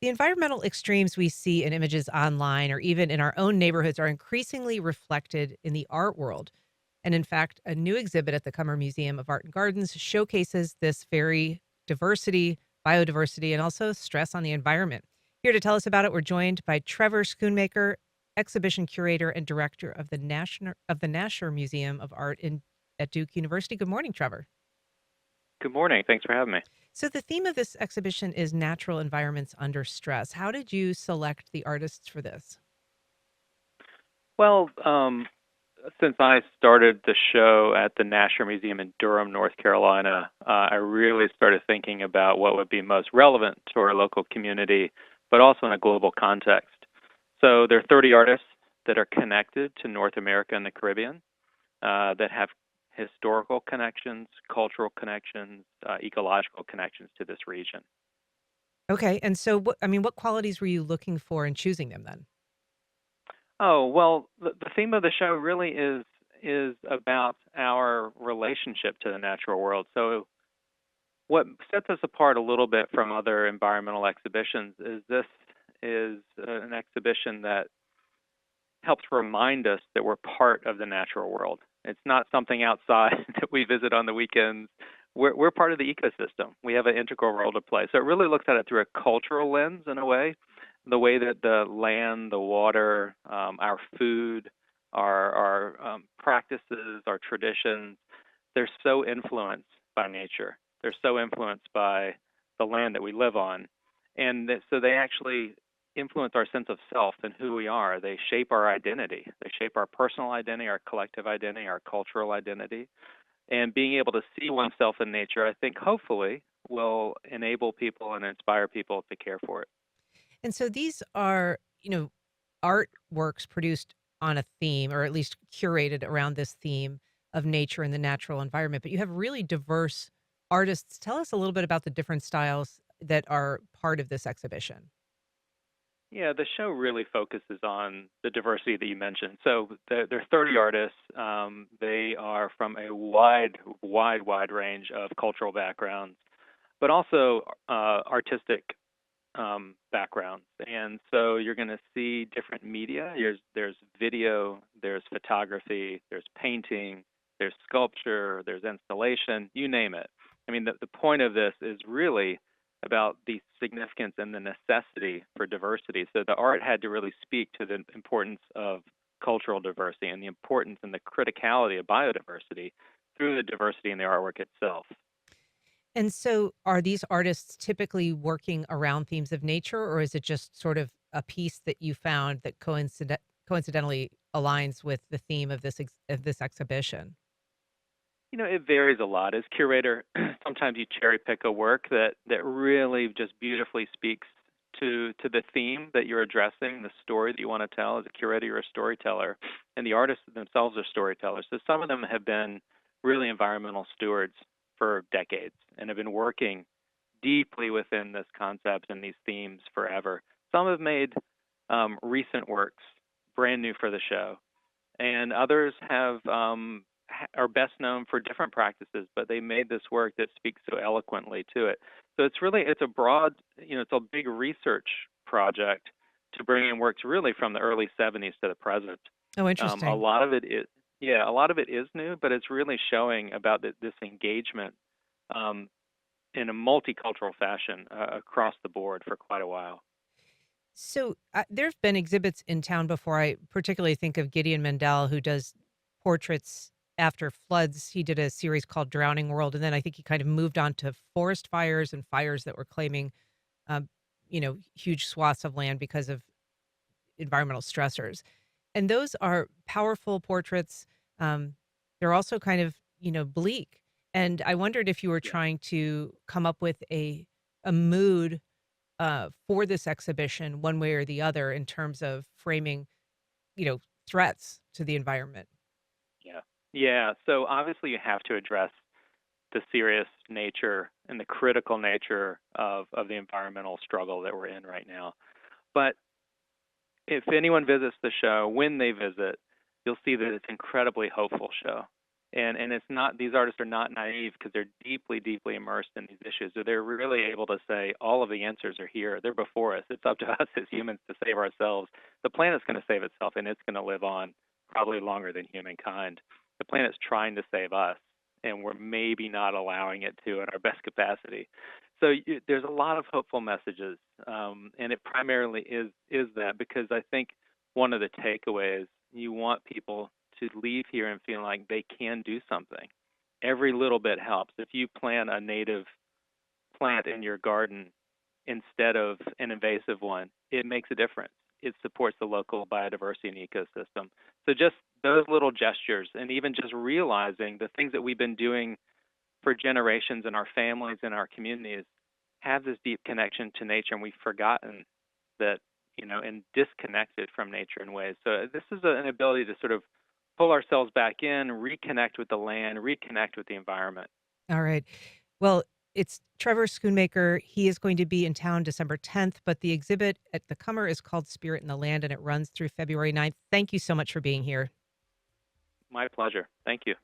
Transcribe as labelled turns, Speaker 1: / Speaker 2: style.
Speaker 1: The environmental extremes we see in images online or even in our own neighborhoods are increasingly reflected in the art world. And in fact, a new exhibit at the Cummer Museum of Art and Gardens showcases this very diversity, biodiversity, and also stress on the environment. Here to tell us about it, we're joined by Trevor Schoonmaker, exhibition curator and director of the Nasher Museum of Art at Duke University. Good morning, Trevor.
Speaker 2: Good morning. Thanks for having me.
Speaker 1: So the theme of this exhibition is natural environments under stress. How did you select the artists for this?
Speaker 2: Well, since I started the show at the Nasher Museum in Durham, North Carolina, I really started thinking about what would be most relevant to our local community, but also in a global context. So there are 30 artists that are connected to North America and the Caribbean that have historical connections, cultural connections, ecological connections to this region.
Speaker 1: Okay, and so what qualities were you looking for in choosing them then?
Speaker 2: Oh, well, the theme of the show really is about our relationship to the natural world. So what sets us apart a little bit from other environmental exhibitions is this is an exhibition that helps remind us that we're part of the natural world. It's not something outside that we visit on the weekends. We're part of the ecosystem. We have an integral role to play. So it really looks at it through a cultural lens in a way, the way that the land, the water, our food, our practices, our traditions, they're so influenced by nature. They're so influenced by the land that we live on. So they actually influence our sense of self and who we are. They shape our identity. They shape our personal identity, our collective identity, our cultural identity. And being able to see oneself in nature, I think hopefully will enable people and inspire people to care for it.
Speaker 1: And so these are, artworks produced on a theme or at least curated around this theme of nature and the natural environment, but you have really diverse artists. Tell us a little bit about the different styles that are part of this exhibition.
Speaker 2: Yeah, the show really focuses on the diversity that you mentioned. So there are 30 artists. They are from a wide range of cultural backgrounds, but also artistic backgrounds. And so you're going to see different media. There's video, there's photography, there's painting, there's sculpture, there's installation, you name it. I mean, the point of this is really about the significance and the necessity for diversity. So the art had to really speak to the importance of cultural diversity and the importance and the criticality of biodiversity through the diversity in the artwork itself.
Speaker 1: And so are these artists typically working around themes of nature, or is it just sort of a piece that you found that coincidentally aligns with the theme of this exhibition?
Speaker 2: You know, it varies a lot. As curator, sometimes you cherry pick a work that really just beautifully speaks to the theme that you're addressing, the story that you want to tell. As a curator, you're a storyteller, and the artists themselves are storytellers. So some of them have been really environmental stewards for decades and have been working deeply within this concept and these themes forever. Some have made recent works brand new for the show, and others have are best known for different practices, but they made this work that speaks so eloquently to it. So it's a broad, it's a big research project to bring in works really from the early 70s to the present.
Speaker 1: Oh,
Speaker 2: A
Speaker 1: interesting.
Speaker 2: lot of it is, yeah, a lot of it is new, but it's really showing about this engagement um, in a multicultural fashion across the board for quite a while.
Speaker 1: So there've been exhibits in town before. I particularly think of Gideon Mendel, who does portraits after floods. He did a series called Drowning World, and then I think he kind of moved on to forest fires and fires that were claiming, um, huge swaths of land because of environmental stressors. And those are powerful portraits. Um, they're also kind of, bleak. And I wondered if you were
Speaker 2: Yeah.
Speaker 1: trying to come up with a mood for this exhibition, one way or the other, in terms of framing, threats to the environment.
Speaker 2: Yeah. Yeah. So obviously you have to address the serious nature and the critical nature of the environmental struggle that we're in right now. But if anyone visits the show, when they visit, you'll see that it's an incredibly hopeful show. And it's not, these artists are not naive because they're deeply, deeply immersed in these issues. So they're really able to say all of the answers are here. They're before us. It's up to us as humans to save ourselves. The planet's going to save itself, and it's going to live on probably longer than humankind. The planet's trying to save us, and we're maybe not allowing it to at our best capacity. So there's a lot of hopeful messages, and it primarily is that, because I think one of the takeaways, you want people to leave here and feel like they can do something. Every little bit helps. If you plant a native plant in your garden instead of an invasive one, it makes a difference. It supports the local biodiversity and ecosystem. So just those little gestures, and even just realizing the things that we've been doing for generations in our families and our communities have this deep connection to nature, and we've forgotten that, and disconnected from nature in ways. So this is an ability to sort of pull ourselves back in, reconnect with the land, reconnect with the environment.
Speaker 1: All right. Well, it's Trevor Schoonmaker. He is going to be in town December 10th, but the exhibit at the Cummer is called Spirit in the Land, and it runs through February 9th. Thank you so much for being here.
Speaker 2: My pleasure. Thank you.